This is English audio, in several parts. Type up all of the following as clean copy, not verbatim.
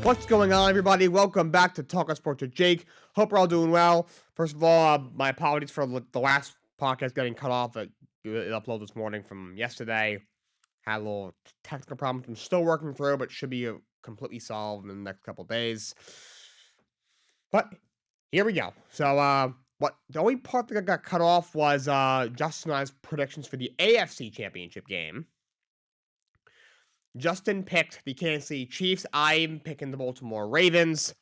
What's going on, everybody? Welcome back to Talkin Sports with Jake. Hope we're all doing well. First of all, my apologies for the last podcast getting cut off. It uploaded this morning from yesterday. Had a little technical problems. I'm still working through, but should be completely solved in the next couple days. But here we go. So, the only part that got cut off was Justin and I's predictions for the AFC Championship game. Justin picked the Kansas City Chiefs. I'm picking the Baltimore Ravens.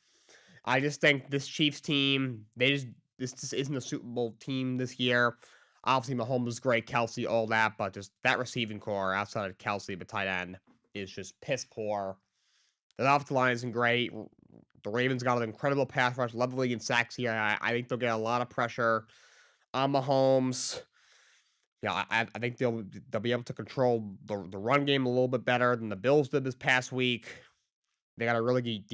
I just think this Chiefs team, this just isn't a Super Bowl team this year. Obviously, Mahomes is great, Kelsey, all that, but just that receiving core outside of Kelsey, the tight end, is just piss poor. The offensive line isn't great. The Ravens got an incredible pass rush, led the league in sacks here. I think they'll get a lot of pressure on Mahomes. Yeah, I think they'll be able to control the run game a little bit better than the Bills did this past week. They got a really good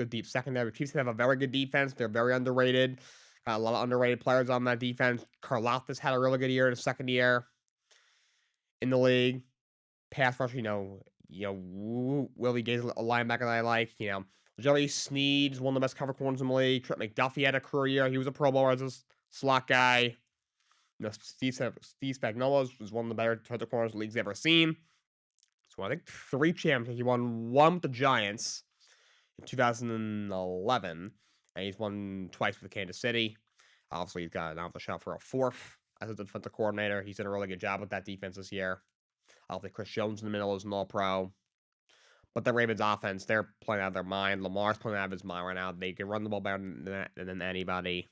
deep secondary. The Chiefs have a very good defense. They're very underrated. Got a lot of underrated players on that defense. Karlaftis had a really good year in his second year in the league. Pass rush, Willie Gay's a linebacker that I like. Joey Sneed's one of the best cover corners in the league. Trent McDuffie had a career year. He was a Pro Bowler as a slot guy. Steve Spagnuolo was one of the better defensive corners the league's ever seen. So I think 3 championships. He won one with the Giants in 2011, and he's won twice with Kansas City. Obviously, he's got an off the shot for a 4th as a defensive coordinator. He's done a really good job with that defense this year. Obviously, Chris Jones in the middle is an all-pro. But the Ravens offense, they're playing out of their mind. Lamar's playing out of his mind right now. They can run the ball better than anybody.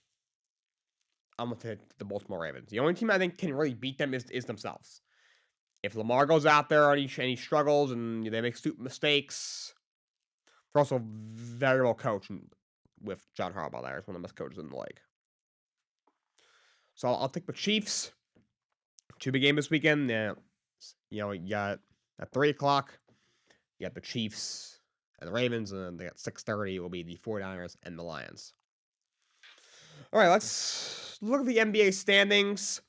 I'm going to take the Baltimore Ravens. The only team I think can really beat them is themselves. If Lamar goes out there and he struggles and they make stupid mistakes, they're also very well coached with John Harbaugh there. He's one of the best coaches in the league. So I'll take the Chiefs. 2 big games this weekend. You got at 3 o'clock, you got the Chiefs and the Ravens, and then at 6:30 it will be the 49ers and the Lions. All right, let's look at the NBA standings.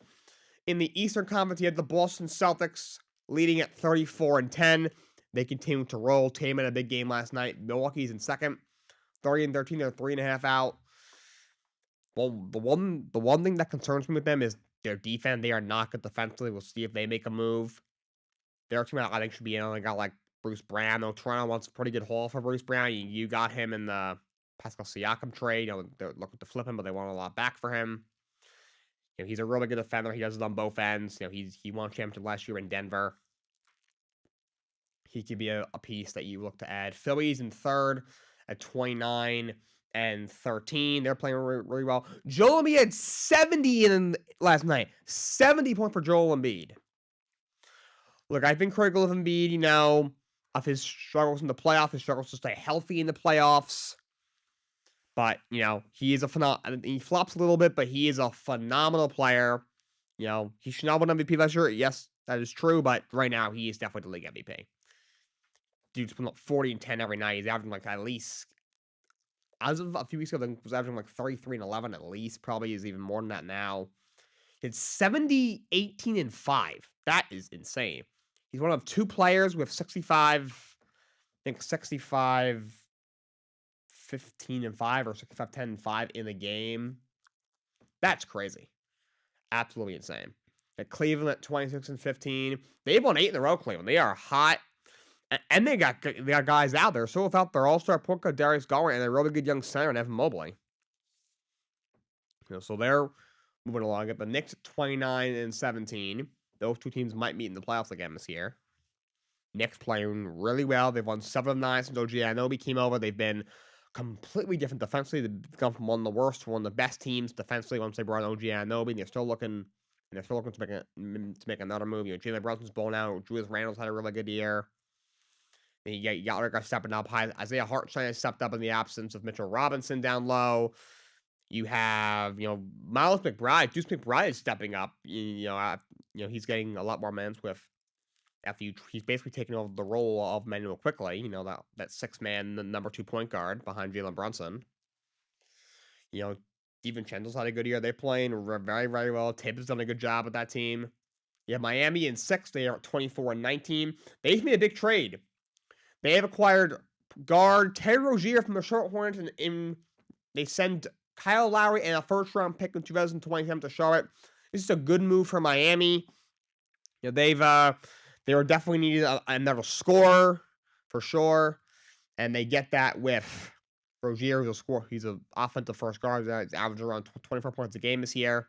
In the Eastern Conference, you had the Boston Celtics leading at 34-10. They continue to roll. Tatum had a big game last night. Milwaukee's in second, 30-13. They're 3.5 out. Well, the one thing that concerns me with them is their defense. They are not good defensively. We'll see if they make a move. Their team, I think, should be in. They got like Bruce Brown. No, Toronto wants a pretty good haul for Bruce Brown. You got him in the Pascal Siakam trade. They're looking to flip him, but they want a lot back for him. He's a really good defender. He does it on both ends. He won championship last year in Denver. He could be a piece that you look to add. Phillies in third at 29-13. They're playing really well. Joel Embiid had 70 last night. 70 points for Joel Embiid. Look, I've been critical of Embiid, of his struggles in the playoffs, his struggles to stay healthy in the playoffs. But, he is he flops a little bit, but he is a phenomenal player. He should not win MVP last year. Yes, that is true, but right now he is definitely the league MVP. Dude's putting up 40-10 every night. He's averaging at least, as of a few weeks ago, he was averaging 33-11 at least. Probably is even more than that now. It's 70-18-5. That is insane. He's one of 2 players with 65, I think 65-15-5 or 65-10-5 in the game. That's crazy. Absolutely insane. At Cleveland at 26-15. They've won 8 in a row, Cleveland. They are hot. And they got guys out there. So without their all-star point guard Darius Garland and a really good young center and Evan Mobley. So they're moving along. At the Knicks at 29-17. Those 2 teams might meet in the playoffs again this year. Knicks playing really well. They've won 7 of 9 since OG Anunoby came over. They've been completely different defensively. They've gone from one of the worst to one of the best teams defensively once they brought in OG Anunoby. And they're still looking to make another move. Jalen Brunson's blown out. Julius Randle's had a really good year. And you got other guys stepping up. Isaiah Hartenstein has stepped up in the absence of Mitchell Robinson down low. You have, Miles McBride. Deuce McBride is stepping up. He's getting a lot more minutes with he's basically taking over the role of Manuel Quickley. That 6-man, the number 2 point guard behind Jalen Brunson. DiVincenzo's had a good year. They're playing very, very well. Tibbs has done a good job with that team. You have Miami in 6th. They are at 24-19. They made a big trade. They have acquired guard Terry Rozier from the Charlotte Hornets, and they send Kyle Lowry and a first-round pick in 2027 to Charlotte. This is a good move for Miami. You know, they were definitely needed another scorer for sure, and they get that with Rozier, who's a score. He's an offensive first guard. He's averaging around 24 points a game this year.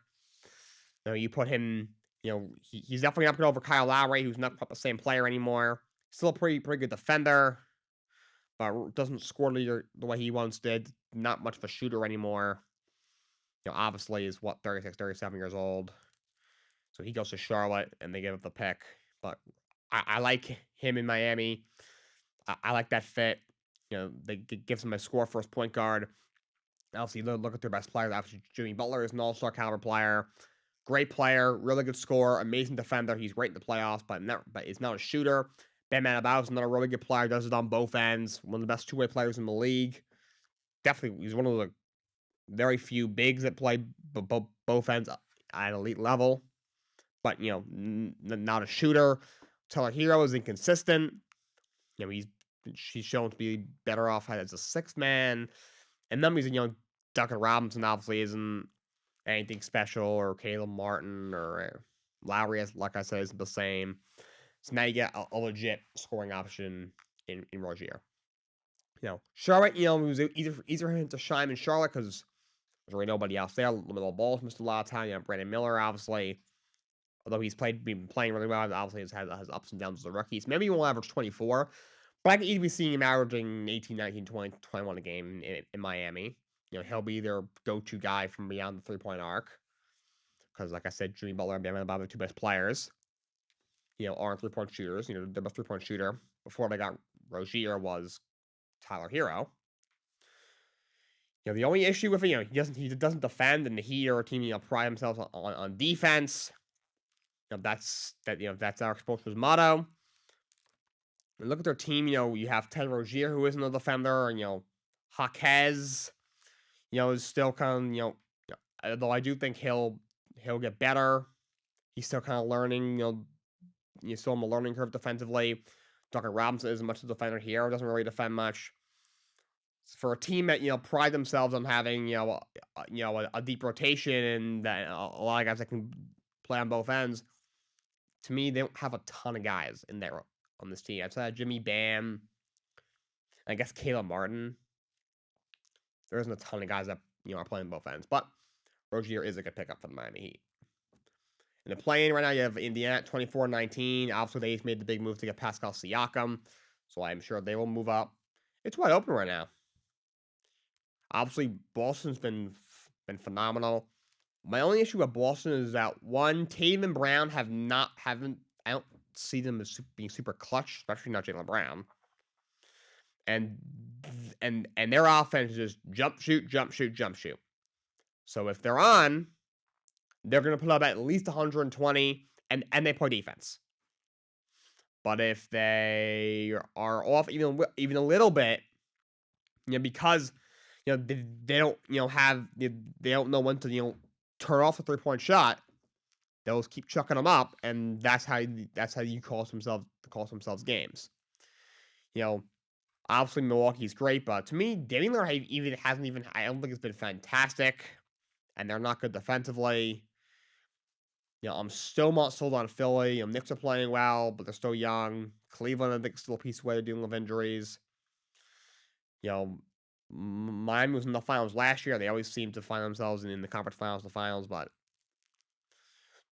You know, you put him. You know, he's definitely up over Kyle Lowry, who's not the same player anymore. Still a pretty good defender, but doesn't score the way he once did. Not much of a shooter anymore. You know, obviously is 36, 37 years old. So he goes to Charlotte, and they give up the pick. But I like him in Miami. I like that fit. You know, they gives him a score first point guard. Obviously, look at their best players. Obviously, Jimmy Butler is an all-star caliber player. Great player, really good scorer, amazing defender. He's great in the playoffs, but he's not a shooter. Ben Adebayo is another really good player. Does it on both ends. One of the best two-way players in the league. Definitely, he's one of the very few bigs that play both ends at elite level. But, you know, not a shooter. Tyler Hero is inconsistent. You know, she's shown to be better off as a sixth man. And then he's, you know, Duncan Robinson obviously isn't anything special, or Caleb Martin, or Lowry, like I said, isn't the same. So now you get a legit scoring option in Rozier. You know, Charlotte, you know, it was easier for him to shine in Charlotte because there's really nobody else there. LaMelo Ball's missed a lot of time. You know, Brandon Miller, obviously, although been playing really well, obviously has ups and downs as a rookie. So maybe he won't average 24, but I can easily see him averaging 18, 19, 20, 21 a game in Miami. You know, he'll be their go-to guy from beyond the three-point arc. Because, like I said, Jimmy Butler and Bam Adebayo, the two best players, you know, aren't three-point shooters. You know, their best three-point shooter before they got Rozier was Tyler Hero. You know, the only issue with it, you know, he doesn't defend, and the Heat are a team, you know, pride themselves on defense. You know, that's our Exposures motto. And look at their team. You know, you have Ted Rozier, who isn't a defender, and, you know, Jaquez, you know, is still kind of, you know, although I do think he'll get better. He's still kind of learning. You still on the learning curve defensively. Duncan Robinson isn't much of a defender here. Doesn't really defend much. For a team that, you know, pride themselves on having, you know, a deep rotation and a lot of guys that can play on both ends. To me, they don't have a ton of guys in there on this team. Outside of Jimmy Bam, I guess Caleb Martin. There isn't a ton of guys that, you know, are playing both ends. But Rozier is a good pickup for the Miami Heat. In the play-in right now, you have Indiana at 24-19. Obviously, they made the big move to get Pascal Siakam, so I'm sure they will move up. It's wide open right now. Obviously, Boston's been phenomenal. My only issue with Boston is that, one, Tatum and Brown I don't see them as being super clutch, especially not Jaylen Brown. And their offense is just jump, shoot, jump, shoot, jump, shoot. So if they're on, they're going to put up at least 120, and they play defense. But if they are off even a little bit, you know, because, you know, they don't, you know, they don't know when to, you know, turn off the 3-point shot, they'll just keep chucking them up, and that's how you cost themselves games. You know, obviously Milwaukee's great, but to me, Damian Lillard I don't think it's been fantastic, and they're not good defensively. You know, I'm still not sold on Philly. You know, Knicks are playing well, but they're still young. Cleveland, I think, is still a piece away dealing with injuries. You know, Miami was in the finals last year. They always seem to find themselves in the conference finals, but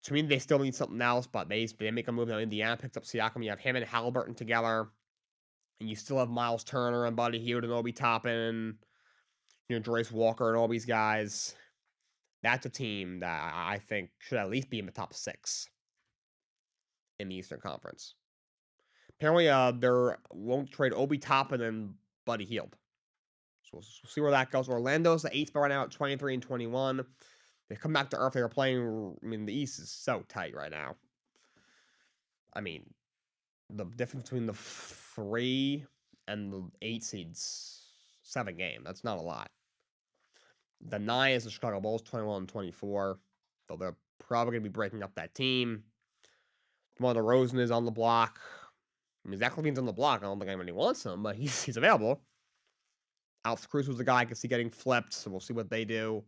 to me, they still need something else. But they make a move now. Indiana picked up Siakam. You have him and Halliburton together, and you still have Miles Turner and Buddy Hield and Obi Toppin, you know, Joyce Walker and all these guys. That's a team that I think should at least be in the top 6 in the Eastern Conference. Apparently, they won't trade Obi Toppin and Buddy Hield. So we'll see where that goes. Orlando's the 8th spot right now at 23-21. They come back to earth. They are playing. I mean, the East is so tight right now. I mean, the difference between the 3 and the 8 seeds, 7 game. That's not a lot. The 9 is the Chicago Bulls, 21-24. So they're probably going to be breaking up that team. DeMar DeRozan is on the block. I mean, Zach Levine's on the block. I don't think anybody wants him, but he's available. Alex Cruz was the guy I could see getting flipped, so we'll see what they do.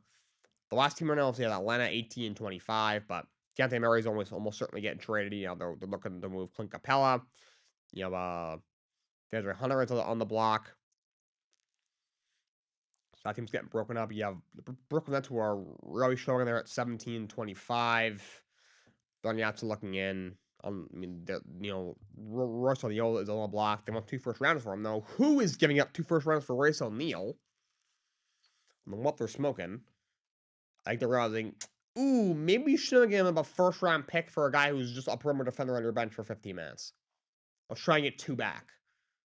The last team right now is Atlanta 18-25, but Deontay Murray's almost certainly getting traded. They're looking to move Clint Capella. There's Hunter is on the block. So that team's getting broken up. You have the Brooklyn Nets who are really showing there at 17-25. Then you're looking in. Royce O'Neal is on the block. They want 2 first rounders for him, though. Who is giving up 2 first rounders for Royce O'Neal? I mean, what they're smoking. I think they're realizing, ooh, maybe we shouldn't give him a first round pick for a guy who's just a perimeter defender on your bench for 15 minutes. Let's try and get 2 back.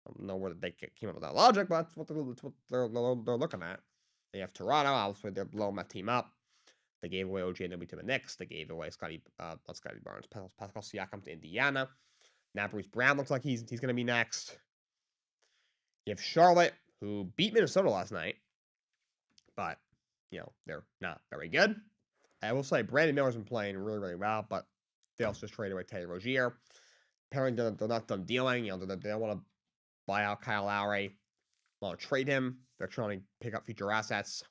I don't know where they came up with that logic, but that's what they're looking at. They have Toronto. Obviously, they're blowing that team up. They gave away OJ to the Knicks. They gave away not Scotty Barnes, Pascal Siakam to Indiana. Now Bruce Brown looks like he's going to be next. You have Charlotte, who beat Minnesota last night, but they're not very good. I will say Brandon Miller's been playing really, really well, but they also just traded away Terry Rozier. Apparently, they're not done dealing. They don't want to buy out Kyle Lowry. Want to trade him. They're trying to pick up future assets.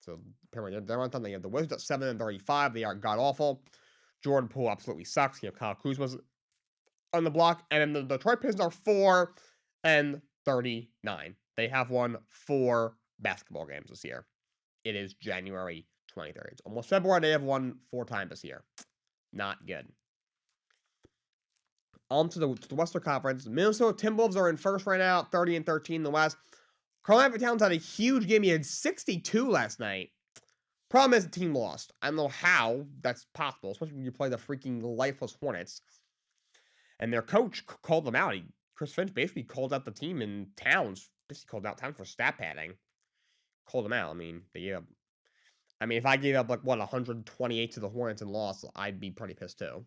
So apparently they're not done. They have the Wizards at 7-35. They are god awful. Jordan Poole absolutely sucks. Kyle Kuzma's on the block, and then the Detroit Pistons are 4-39. They have won 4 basketball games this year. It is January 23rd. It's almost February. They have won 4 times this year. Not good. On to the Western Conference. Minnesota Timberwolves are in first right now, 30-13 in the West. Karl-Anthony Towns had a huge game. He had 62 last night. Problem is the team lost. I don't know how that's possible, especially when you play the freaking lifeless Hornets. And their coach called them out. Chris Finch basically called out the team, and Towns basically called out Towns for stat padding. Called them out. I mean, if I gave up 128 to the Hornets and lost, I'd be pretty pissed too.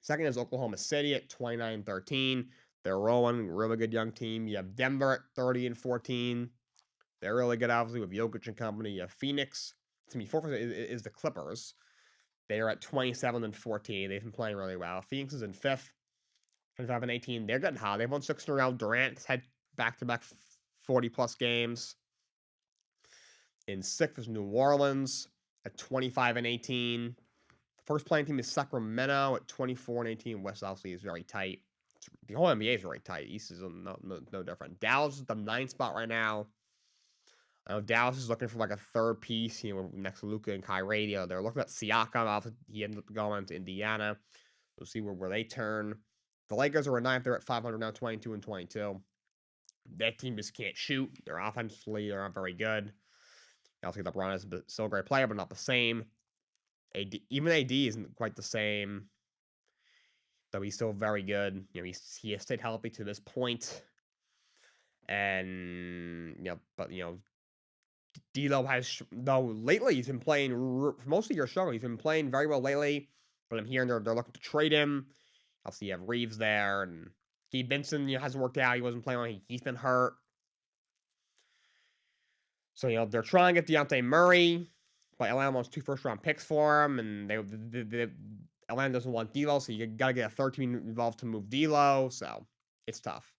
Second is Oklahoma City at 29-13. They're rolling, really good young team. You have Denver at 30-14. They're really good, obviously, with Jokic and company. You have Phoenix. To me, fourth is the Clippers. They are at 27-14. They've been playing really well. Phoenix is in fifth, 25-18. They're getting hot. They've won 6 in a row. Durant's had back-to-back 40-plus games. In sixth is New Orleans at 25-18. The first playing team is Sacramento at 24-18. West obviously is very tight. The whole NBA is very tight. East is no different. Dallas is the 9th spot right now. I know Dallas is looking for a third piece, next to Luka and Kyrie. They're looking at Siakam. He ended up going to Indiana. We'll see where they turn. The Lakers are at 9th. They're at 500 now, 22-22. That team just can't shoot. They're offensively, they're not very good. Obviously, LeBron is still a great player, but not the same. Even AD isn't quite the same, though he's still very good. He has stayed healthy to this point. And, D'Lo has, though lately he's been playing, for most of your show, he's been playing very well lately, but I'm hearing they're looking to trade him. Obviously, you have Reeves there, and Gabe Benson hasn't worked out. He wasn't playing well. He's been hurt. So, they're trying to get Deontay Murray, but Atlanta wants 2 first-round picks for him, and Atlanta doesn't want D'Lo, so you got to get a third team involved to move D'Lo, so it's tough.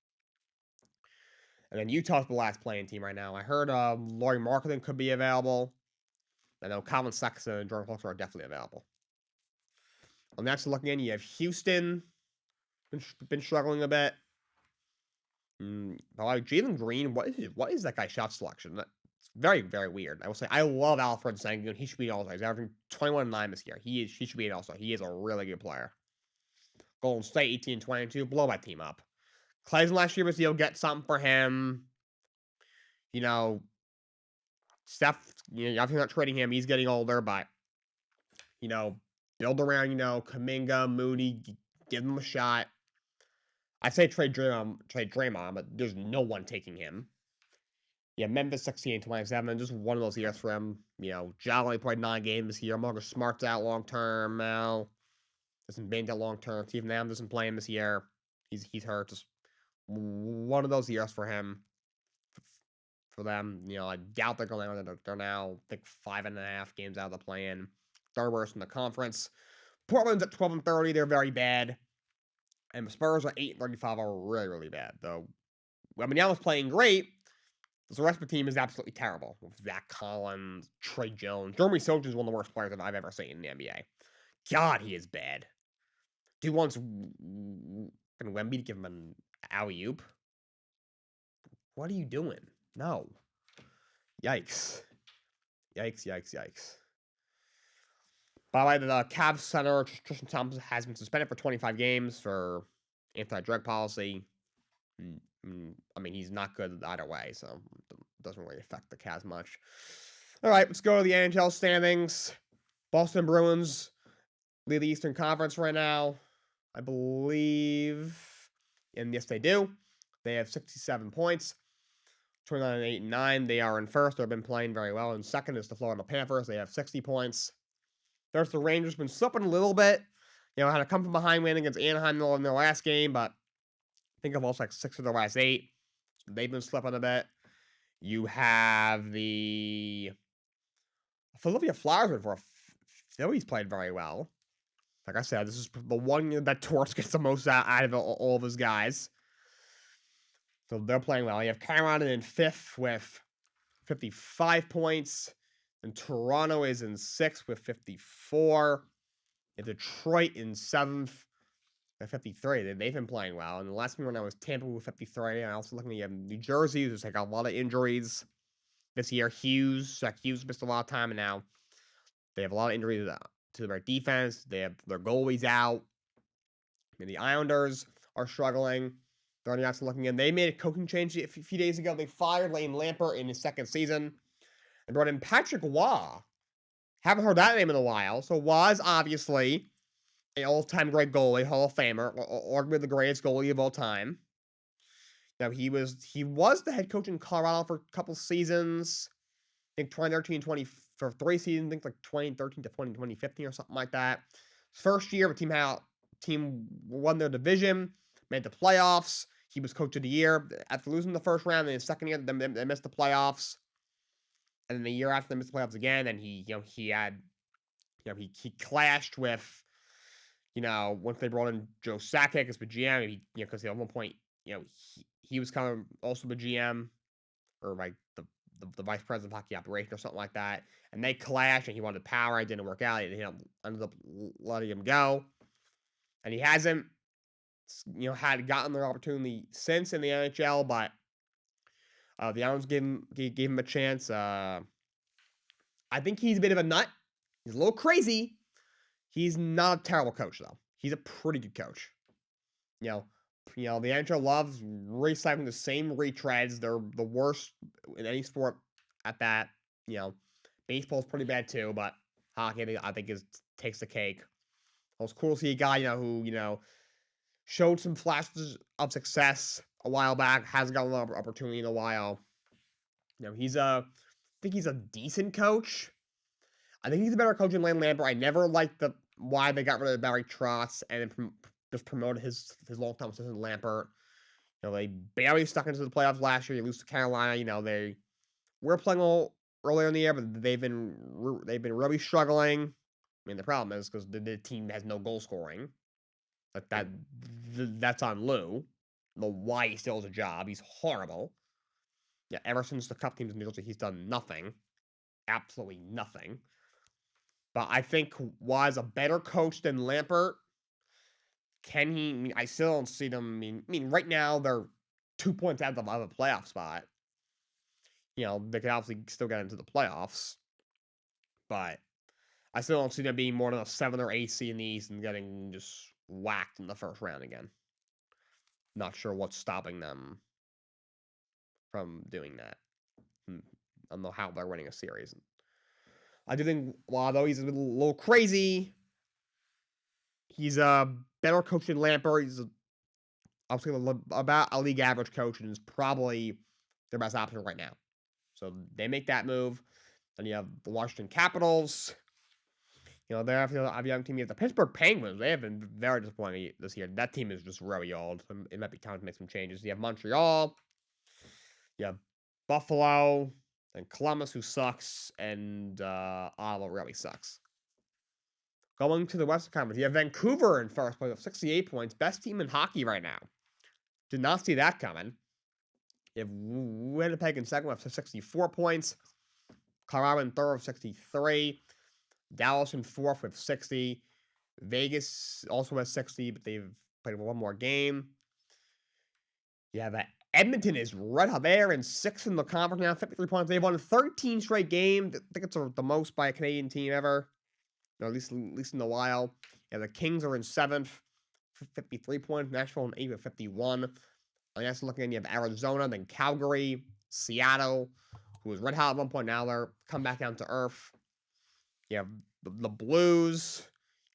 And then Utah's the last playing team right now. I heard Lauri Markkanen could be available. I know Colin Sexton and Jordan Clarkson are definitely available. On next looking in, you have Houston. Been struggling a bit. Jalen Green, what is that guy's shot selection? That's very, very weird. I will say, I love Alfred Sengun. He should be an all-star. He's averaging 21-9 this year. He should be an all-star. He is a really good player. Golden State, 18-22. Blow that team up. Clayton last year was get something for him. Steph, obviously not trading him. He's getting older, but, build around, Kuminga, Moody, give him a shot. I say trade Draymond, but there's no one taking him. Yeah, Memphis 16-27, just one of those years for him. Ja only played 9 games this year. Marcus Smart's out long term. Mel doesn't been out long term. Steve Nam doesn't play him this year. He's hurt. Just one of those years for him. For them, I doubt they're going to. They're now, I think, 5.5 games out of the play-in. Third worst in the conference. Portland's at 12-30. They're very bad. And the Spurs are 8-35 are really, really bad. Though Wembanyama's playing great. The rest of the team is absolutely terrible. With Zach Collins, Trey Jones. Jeremy Soch is one of the worst players that I've ever seen in the NBA. God, he is bad. Dude wants Wemby to give him an alley-oop. What are you doing? No. Yikes. Yikes, yikes, yikks. By the way, the Cavs center, Tristan Thompson, has been suspended for 25 games for anti-drug policy. I mean, he's not good either way, so it doesn't really affect the Cavs much. All right, let's go to the NHL standings. Boston Bruins lead the Eastern Conference right now, I believe. And yes, they do. They have 67 points. 29-8-9. They are in first. They've been playing very well. And second is the Florida Panthers. They have 60 points. There's the Rangers, been slipping a little bit. Had a come from behind win against Anaheim in their last game, but I think I've lost like 6 of their last 8. So they've been slipping a bit. You have the Philadelphia Flyers, for Philly's played very well. Like I said, this is the one that Torts gets the most out of all of his guys. So they're playing well. You have Carolina in 5th with 55 points. And Toronto is in 6th with 54. And Detroit in 7th at 53. They've been playing well. And the last one I was Tampa with 53. And I also looking at New Jersey, who's like a lot of injuries this year. Hughes missed a lot of time, and now they have a lot of injuries to their defense. They have their goalies out. And the Islanders are struggling. They're only also looking in. They made a coaching change a few days ago. They fired Lane Lampert in his second season and brought in Patrick Waugh. Haven't heard that name in a while. So Waugh's obviously an all-time great goalie, Hall of Famer, arguably the greatest goalie of all time. Now he was the head coach in Colorado for a couple seasons. I think 2013-20 for 3 seasons. I think like 2013 to 2015 or something like that. First year, the team won their division, made the playoffs. He was coach of the year after losing the first round. In the second year, they missed the playoffs, and then the year after they missed the playoffs again. And he clashed with, once they brought in Joe Sakic as the GM, because at one point, he was kind of also the GM or like the vice president of hockey operation or something like that. And they clashed, and he wanted power. It didn't work out. He ended up letting him go, and he hasn't, had gotten their opportunity since in the NHL. But the Islanders gave him a chance. I think he's a bit of a nut. He's a little crazy. He's not a terrible coach, though. He's a pretty good coach. The NHL loves recycling the same retreads. They're the worst in any sport at that. Baseball's pretty bad too, but hockey, I think, takes the cake. It was cool to see a guy, who, showed some flashes of success a while back, hasn't got a lot of opportunity in a while. I think he's a decent coach. I think he's a better coach than Lane Lampert. I never liked why they got rid of Barry Trotz and just promoted his long-time assistant Lampert. They barely stuck into the playoffs last year. They lose to Carolina. They were playing a little earlier in the year, but they've been really struggling. I mean, the problem is because the team has no goal scoring. That's on Lou. The why he still has a job. He's horrible. Yeah, ever since the Cup teams in New Jersey, he's done nothing. Absolutely nothing. But I think was a better coach than Lampert. Can he? I mean, I still don't see them. I mean, right now they're 2 points out of a playoff spot. They could obviously still get into the playoffs, but I still don't see them being more than a 7 or 8 seed in the East and getting just whacked in the first round again. Not sure what's stopping them from doing that. I don't know how they're winning a series. I do think, although he's a little crazy, he's a better coach than Lampert. He's obviously about a league average coach, and is probably their best option right now. So they make that move. Then you have the Washington Capitals. They have a young team. You have the Pittsburgh Penguins. They have been very disappointing this year. That team is just really old. So it might be time to make some changes. You have Montreal. You have Buffalo. And Columbus, who sucks. And Ottawa really sucks. Going to the Western Conference, you have Vancouver in first place with 68 points. Best team in hockey right now. Did not see that coming. You have Winnipeg in second with 64 points. Colorado in third with 63. Dallas in fourth with 60. Vegas also has 60, but they've played one more game. Yeah, that Edmonton is right up there in sixth in the conference now, 53 points. They've won 13 straight games. I think it's the most by a Canadian team ever, or at least in a while. Yeah, the Kings are in seventh, 53 points. Nashville in eighth with 51. I guess looking at you have Arizona, then Calgary, Seattle, who was red hot at one point. Now they're come back down to earth. You have the Blues.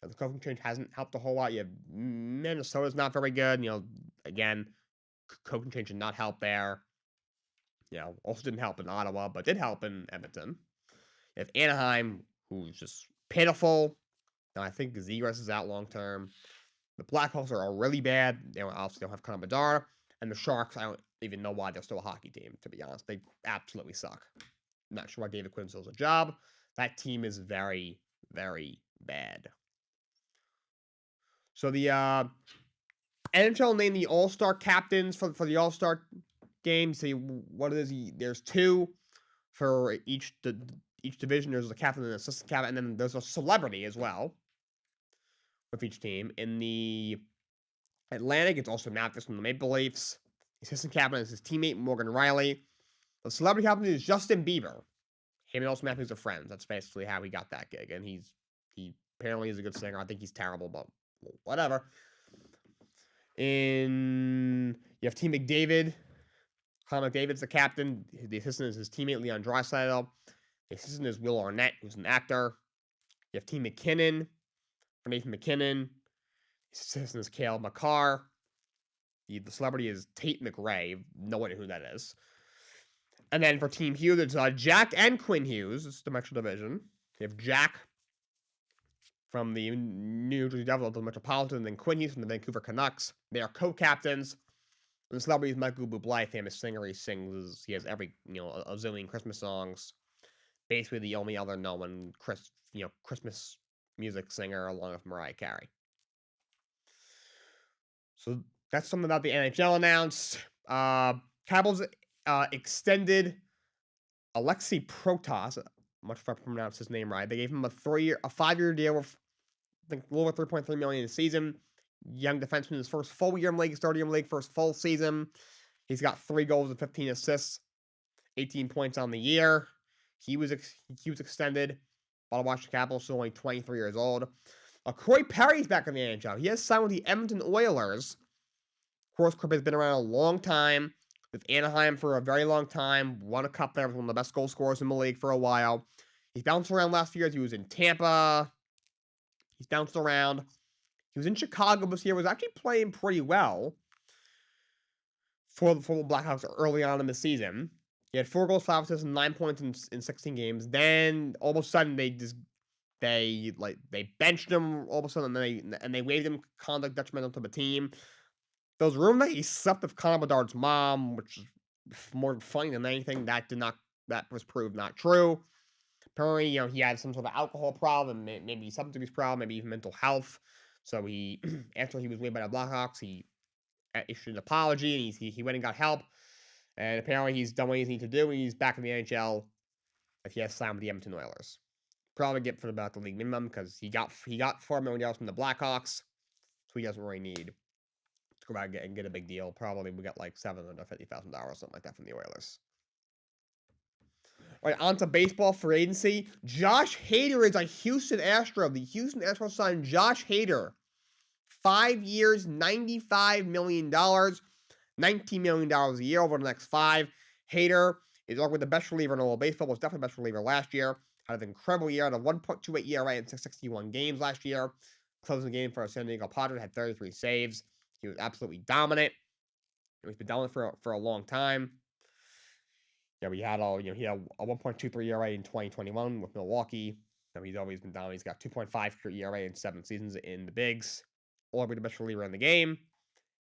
The coaching change hasn't helped a whole lot. You have Minnesota's not very good. Again, coaching change did not help there. Also didn't help in Ottawa, but did help in Edmonton. You have Anaheim, who's just pitiful. Now, I think Zegras is out long term. The Blackhawks are really bad. They obviously don't have Connor Bedard. And the Sharks, I don't even know why they're still a hockey team, to be honest. They absolutely suck. I'm not sure why David Quinn still has a job. That team is very, very bad. So the NHL named the All-Star captains for the All-Star game. See what it is. There's two for each division. There's a captain and an assistant captain, and then there's a celebrity as well with each team. In the Atlantic, it's also Matthews from the Maple Leafs. The assistant captain is his teammate Morgan Riley. The celebrity captain is Justin Bieber. Him and also Matthews are friends. That's basically how he got that gig, and he apparently is a good singer. I think he's terrible, but whatever. You have Team McDavid. Connor McDavid's the captain. The assistant is his teammate Leon Draisaitl. The assistant is Will Arnett, who's an actor. You have Team McKinnon for Nathan McKinnon. His assistant is Cale Makar. The celebrity is Tate McRae. No idea who that is. And then for Team Hughes, it's Jack and Quinn Hughes. It's the Metro Division. You have Jack from the New Jersey Devils, the Metropolitan, and then Quinn Hughes from the Vancouver Canucks. They are co-captains. And the celebrity is Michael Bublé, famous singer. He has every, a zillion Christmas songs. Basically the only other known Christmas music singer along with Mariah Carey. So that's something about the NHL announced. Capitals extended Alexei Protas. I'm not sure if I pronounced his name right. They gave him a 5-year deal with I think a little over $3.3 million a season. Young defenseman, his first full year in the league, started in the league, first full season. He's got 3 goals and 15 assists, 18 points on the year. He was extended by the Washington Capitals, still only 23 years old. Corey Perry's back in the NHL. He has signed with the Edmonton Oilers. Of course, Corey has been around a long time, with Anaheim for a very long time. Won a cup there, was one of the best goal scorers in the league for a while. He's bounced around last few years. He was in Tampa. He's bounced around. He was in Chicago this year, was actually playing pretty well for the Blackhawks early on in the season. He had 4 goals, 5 assists, and 9 points in 16 games. Then all of a sudden they benched him all of a sudden, and they waived him conduct detrimental to the team. There was rumor that he slept with Connor Bedard's mom, which is more funny than anything. That was proved not true. Apparently, he had some sort of alcohol problem, maybe substance abuse problem, maybe even mental health. So he, after he was waived by the Blackhawks, he issued an apology, and he went and got help. And apparently he's done what he needs to do, and he's back in the NHL if he has signed with the Edmonton Oilers. Probably get for about the league minimum, because he got $4 million from the Blackhawks, so he doesn't really need to go out and get a big deal. Probably we got like $750,000, something like that from the Oilers. All right, on to baseball free agency. Josh Hader is a Houston Astro. The Houston Astros signed Josh Hader. 5 years, $95 million. $19 million a year over the next 5. Hader is arguably the best reliever in all of baseball. Was definitely the best reliever last year. Had an incredible year. Had a 1.28 ERA in 661 games last year. Closing the game for San Diego Padres. Had 33 saves. He was absolutely dominant. He's been dominant for a long time. He had a 1.23 ERA in 2021 with Milwaukee. He's always been dominant. He's got 2.5 ERA in 7 seasons in the bigs. Arguably the best reliever in the game.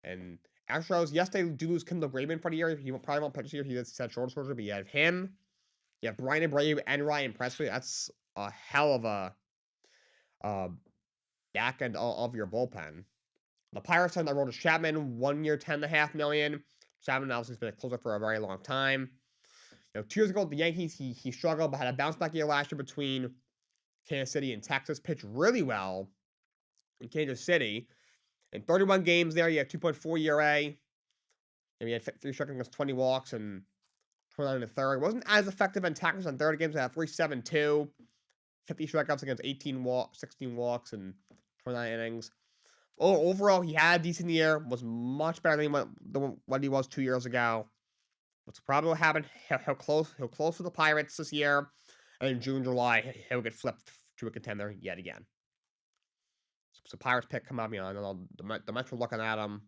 And Astros, yes, they do lose Kendall Graveman for the year. He probably won't pitch this year. He did set shoulder surgery, but you have him. You have Brian Abreu and Ryan Presley. That's a hell of a back end of your bullpen. The Pirates signed Aroldis Chapman, 1 year, $10.5 million. Chapman obviously has been a closer for a very long time. 2 years ago with the Yankees, he struggled, but had a bounce back year last year between Kansas City and Texas. Pitched really well in Kansas City. In 31 games there, he had 2.4 ERA. And he had 3 strikeouts against 20 walks and 29 in the third. Wasn't as effective in tackles on 30 games. He had 3.72, 50 strikeouts against 16 walks, and 29 innings. Overall, he had a decent year. Was much better than what he was 2 years ago. What's probably what happened? He'll close to the Pirates this year, and in June, July, he'll get flipped to a contender yet again. So Pirates pick come up, the Mets were looking at him.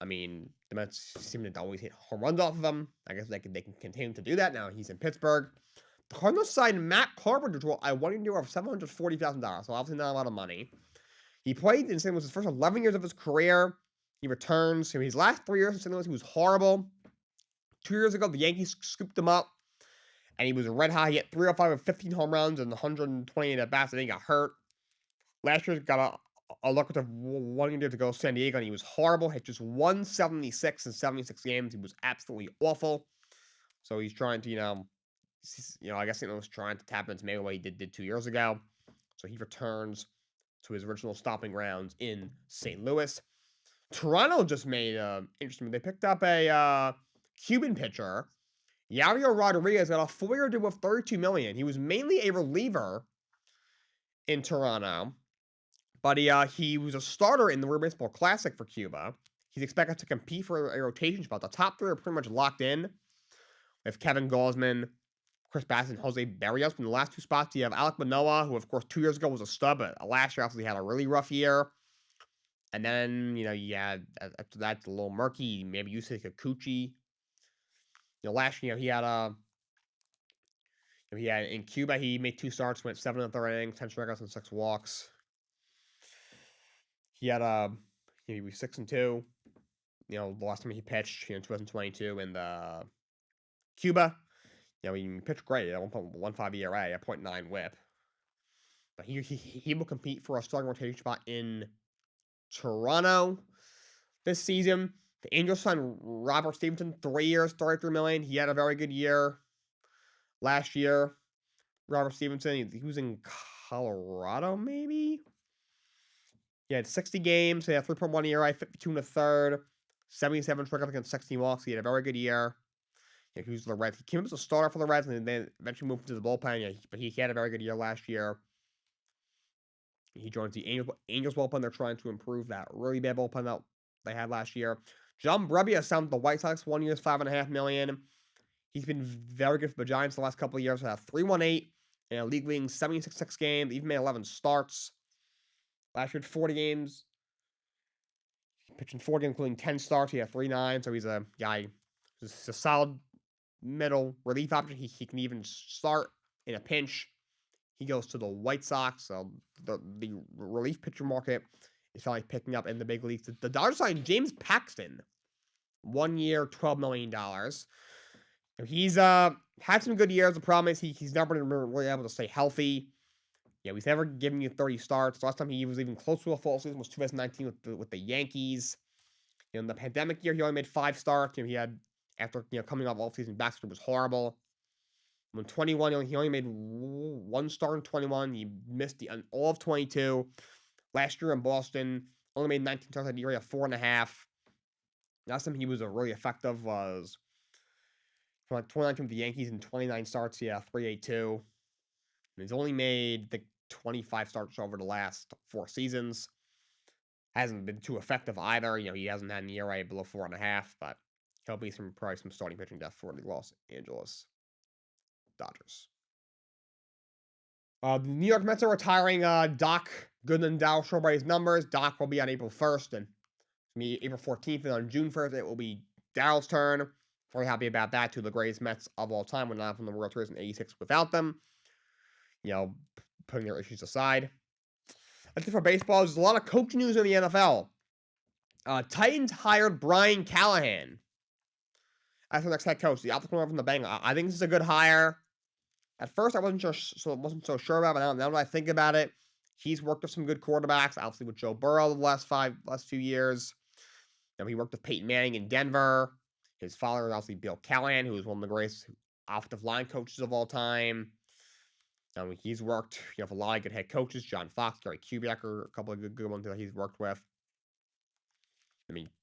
I mean, the Mets seem to always hit home runs off of him. I guess they can continue to do that now. He's in Pittsburgh. The Cardinals signed Matt Carpenter to a 1 year of $740,000, so obviously not a lot of money. He played in St. Louis his first 11 years of his career. He returns. His last 3 years in St. Louis, he was horrible. 2 years ago, the Yankees scooped him up, and he was red hot. He hit 305 with 15 home runs and 128 at bats, and then he got hurt. Last year, got a lucrative 1 year to go to San Diego, and he was horrible. Hit just 176 in 76 games. He was absolutely awful. So he's trying to, I guess St. Louis trying to tap into maybe what he did 2 years ago. So he returns to his original stomping grounds in St. Louis. Toronto just made interesting. They picked up a Cuban pitcher. Yario Rodriguez got a 4-year deal with $32 million. He was mainly a reliever in Toronto, but he was a starter in the World Baseball Classic for Cuba. He's expected to compete for a rotation spot. The top 3 are pretty much locked in with Kevin Gausman, Chris Bassett, and Jose Barrios. From the last 2 spots, you have Alek Manoah, who, of course, 2 years ago was a stud, but last year obviously had a really rough year. And then, you had, after that, it's a little murky. Maybe Yusei Kikuchi. Last year, he had in Cuba, he made 2 starts, went 7 in the third inning, 10 strikeouts, and 6 walks. He had, he was 6-2. The last time he pitched, in 2022 in Cuba. He pitched great at 1.15 ERA, a 0.9 WHIP. But he will compete for a starting rotation spot in Toronto this season. The Angels signed Robert Stevenson, 3 years, $33 million. He had a very good year last year. Robert Stevenson, he was in Colorado, maybe? He had 60 games. He had 3.1 ERA, 52 in the third, 77 strikeouts against 16 walks. He had a very good year. He was the Reds. He came up as a starter for the Reds and then eventually moved into the bullpen. But he had a very good year last year. He joins the Angels bullpen. They're trying to improve that really bad bullpen that they had last year. John Brebbia signed the White Sox, 1 year, $5.5 million. He's been very good for the Giants the last couple of years. He had 3.18 in a league-leading 76 games. Even made 11 starts. Last year, 40 games. He pitched in 4 games, including 10 starts. He had 3.9, so he's a guy who's a solid middle relief option. He can even start in a pinch. He goes to the White Sox. So the relief pitcher market is finally picking up in the big leagues. The Dodgers signed James Paxton, 1 year, $12 million. He's had some good years. The problem is he's never been really able to stay healthy. He's never given you 30 starts. Last time he was even close to a full season was 2019 with the Yankees. In the pandemic year, he only made 5 starts. He had, after coming off off-season back, was horrible. In 21, he only made 1 start in 21. He missed all of 22. Last year in Boston, only made 19 starts at ERA of 4.5. Last time he was really effective was from 2019 with the Yankees in 29 starts. He had 3.82. He's only made 25 starts over the last 4 seasons. Hasn't been too effective either. He hasn't had an ERA below 4.5, but he'll be probably some starting pitching depth for the Los Angeles Dodgers. The New York Mets are retiring Doc Gooden and Darryl Strawberry's numbers. Doc will be on April 1st, and April 14th, and on June 1st, it will be Darryl's turn. Very happy about that. 2 of the greatest Mets of all time. Went on from the World Series in '86 without them. Putting their issues aside. That's it for baseball. There's a lot of coach news in the NFL. Titans hired Brian Callahan as the next head coach. The offensive coordinator from the Bengals. I think this is a good hire. At first, I wasn't so sure about it, but now that I think about it, He's worked with some good quarterbacks, obviously with Joe Burrow the last few years. He worked with Peyton Manning in Denver. His father is obviously Bill Callahan, who is one of the greatest offensive line coaches of all time. He's worked, with a lot of good head coaches, John Fox, Gary Kubiak, are a couple of good ones that he's worked with.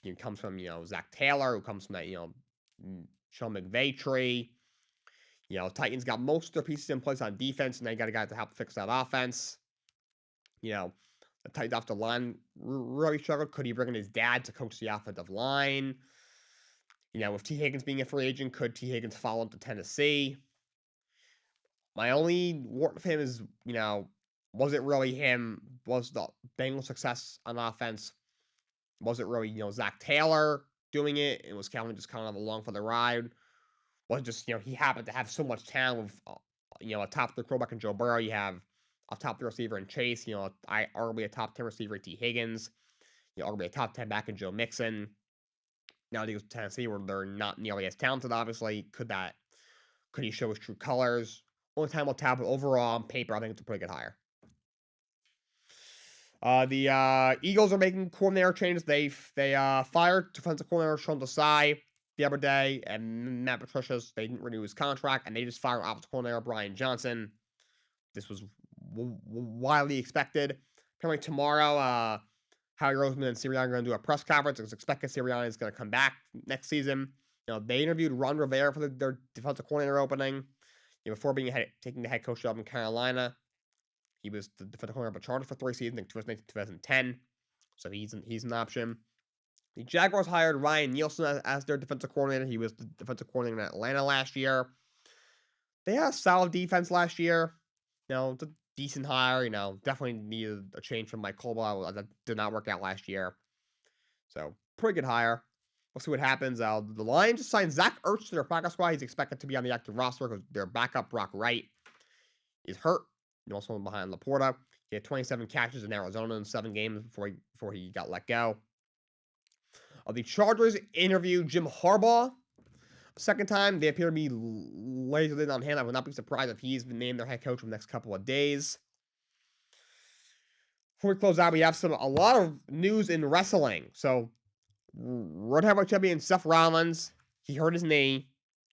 He comes from, Zach Taylor, who comes from that, Sean McVay tree. Titans got most of their pieces in place on defense, and they got a guy to help fix that offense. The Titans offensive line really struggled. Could he bring in his dad to coach the offensive line? With T. Higgins being a free agent, could T. Higgins follow up to Tennessee? My only word with him is, was it really him? Was the Bengals' success on offense? Was it really, Zach Taylor doing it? And was Calvin just kind of along for the ride? Was it just, he happened to have so much talent with, a top 3 quarterback in Joe Burrow. You have a top 3 receiver in Chase. Arguably a top 10 receiver in T. Higgins. Arguably a top 10 back in Joe Mixon. Now he goes to Tennessee, where they're not nearly as talented, obviously. Could he show his true colors? Only time will tell, but overall, on paper, I think it's a pretty good hire. The Eagles are making coordinator changes. They fired defensive coordinator Sean Desai the other day, and Matt Patricia's, they didn't renew his contract, and they just fired offensive coordinator Brian Johnson. This was widely expected. Apparently tomorrow, Howie Roseman and Sirianni are going to do a press conference. It's expected Sirianni is going to come back next season. They interviewed Ron Rivera for their defensive coordinator opening. Before taking the head coach job in Carolina. He was the defensive coordinator of the Chargers for 3 seasons, in 2009 to 2010. So he's an option. The Jaguars hired Ryan Nielsen as their defensive coordinator. He was the defensive coordinator in Atlanta last year. They had a solid defense last year. It's a decent hire. Definitely needed a change from Mike Colbell. That did not work out last year. So, pretty good hire. We'll see what happens. The Lions just signed Zach Ertz to their practice squad. He's expected to be on the active roster because their backup, Brock Wright, is hurt. And also behind Laporta. He had 27 catches in Arizona in 7 games before he got let go. The Chargers interviewed Jim Harbaugh. Second time, they appear to be lasered in on him. I would not be surprised if he's been named their head coach for the next couple of days. Before we close out, we have a lot of news in wrestling. So, World Heavyweight Champion Seth Rollins, he hurt his knee.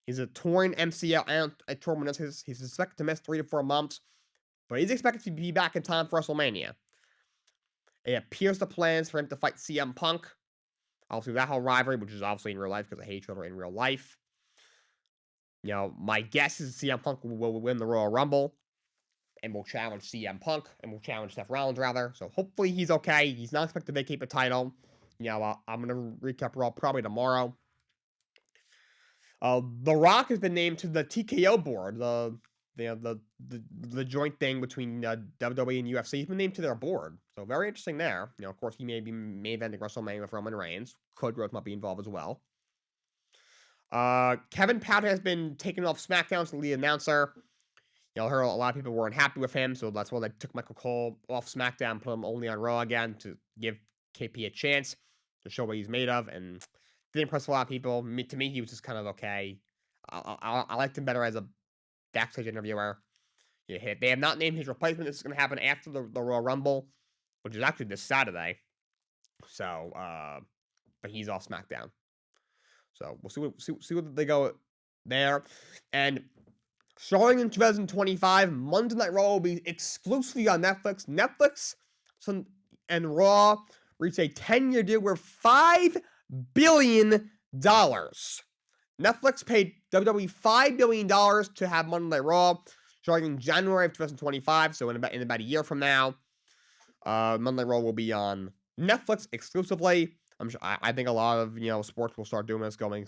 He's a torn MCL and a torn meniscus. He's expected to miss 3 to 4 months, but he's expected to be back in time for WrestleMania. It appears the plans for him to fight CM Punk. Obviously, that whole rivalry, which is obviously in real life because they hate each other in real life. My guess is CM Punk will win the Royal Rumble and will challenge CM Punk and will challenge Seth Rollins, rather. So hopefully he's okay. He's not expected to vacate the title. I'm going to recap Raw probably tomorrow. The Rock has been named to the TKO board, the joint thing between WWE and UFC. He's been named to their board, so very interesting there. Of course, he may be main eventing WrestleMania with Roman Reigns. Cody Rhodes might be involved as well. Kevin Powder has been taken off SmackDown as the lead announcer. I heard a lot of people weren't happy with him, so that's why they took Michael Cole off SmackDown, put him only on Raw again to give KP a chance to show what he's made of, and didn't impress a lot of people. To me, he was just kind of okay. I liked him better as a backstage interviewer. They have not named his replacement. This is going to happen after the Royal Rumble, which is actually this Saturday. So, but he's off SmackDown. So we'll see what they go there. And starting in 2025, Monday Night Raw will be exclusively on Netflix. Netflix and Raw reached a 10-year deal worth $5 billion. Netflix paid WWE $5 billion to have Monday Night Raw starting in January of 2025, so in about a year from now. Monday Night Raw will be on Netflix exclusively. I think a lot of sports will start doing this, going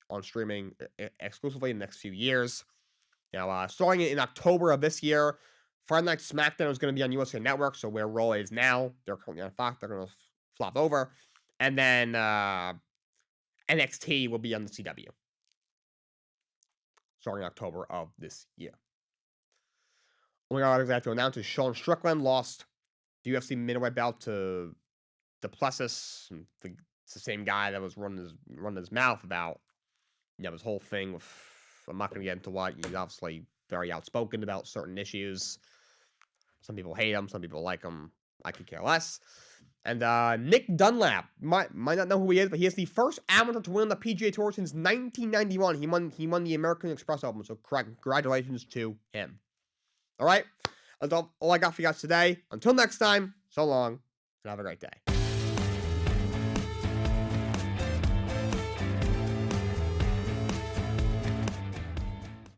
on streaming exclusively in the next few years. Starting in October of this year, Friday Night SmackDown is going to be on USA Network, so where Raw is now, they're currently on Fox. They're going to flop over, and then NXT will be on the CW starting October of this year. Only other thing I have to announce is Sean Strickland lost the UFC middleweight belt to Duplessis. It's the same guy that was running his mouth about his whole thing with. I'm not going to get into what. He's obviously very outspoken about certain issues. Some people hate him. Some people like him. I could care less. And Nick Dunlap might not know who he is, but he is the first amateur to win on the PGA Tour since 1991. He won the American Express Open, so congratulations to him. All right, that's all I got for you guys today. Until next time, so long, and have a great day.